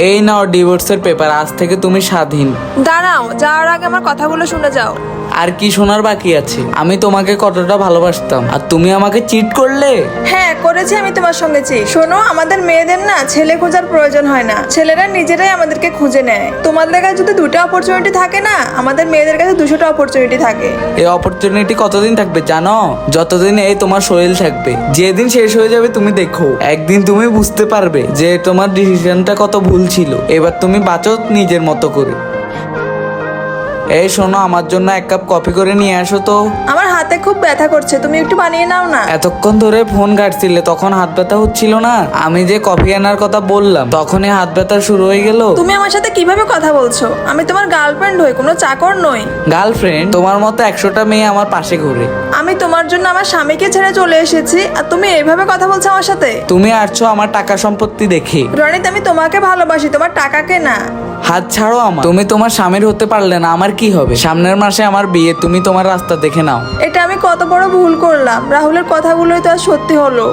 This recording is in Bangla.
এই নাও ডিভোর্সের পেপার, আজ থেকে তুমি স্বাধীন। দাঁড়াও, যাওয়ার আগে আমার কথাগুলো শুনে যাও। আর কি শোনার বাকি আছে? আমি তোমাকে কতটা ভালোবাসতাম আর তুমি আমাকে চিট করলে। হ্যাঁ করেছি আমি তোমার সঙ্গে শোনো, আমাদের মেয়েদের না ছেলে খোঁজার প্রয়োজন হয় না, ছেলেরা নিজেরাই আমাদেরকে খুঁজে নেয়। তোমাদের কাছে যদি 2টা অপরচুনিটি থাকে না, আমাদের মেয়েদের কাছে 200টা অপরচুনিটি থাকে। এই অপরচুনিটি কতদিন থাকবে জানো? যতদিন এই তোমার শরীর থাকবে। যেদিন শেষ হয়ে যাবে তুমি দেখো, একদিন তুমি বুঝতে পারবে যে তোমার ডিসিশনটা কত ভুল ছিল। এবার তুমি বাঁচো নিজের মতো করে। এই শোনো, আমার জন্য 1 কাপ কফি করে নিয়ে আসো তো। আমার হাতে খুব ব্যথা করছে, তুমি একটু বানিয়ে নাও না। এতক্ষণ ধরে ফোন ঘাটছিলে, তখন হাত ব্যথা হচ্ছিল না? আমি যে কফি আনার কথা বললাম তখনই হাত ব্যথা শুরু হয়ে গেল। তুমি আমার সাথে কিভাবে কথা বলছো? আমি তোমার গার্লফ্রেন্ড হই, কোনো চাকর নই। গার্লফ্রেন্ড? তোমার মতো 100টা মেয়ে আমার পাশে ঘুরে। আমি তোমার জন্য আমার স্বামীকে ছেড়ে চলে এসেছি, আর তুমি এইভাবে কথা বলছো আমার সাথে? তুমি আসছো আমার টাকা সম্পত্তি দেখে। রনিত, আমি তোমাকে ভালোবাসি, তোমার টাকাকে না। হাত ছাড়ো আমার। তুমি তোমার স্বামীর হতে পারলে না, আমার কি হবে? সামনের মাসে আমার বিয়ে, তুমি তোমার রাস্তা দেখে নাও। এটা আমি কত বড় ভুল করলাম, রাহুলের কথাগুলোই তো আর সত্যি হলো।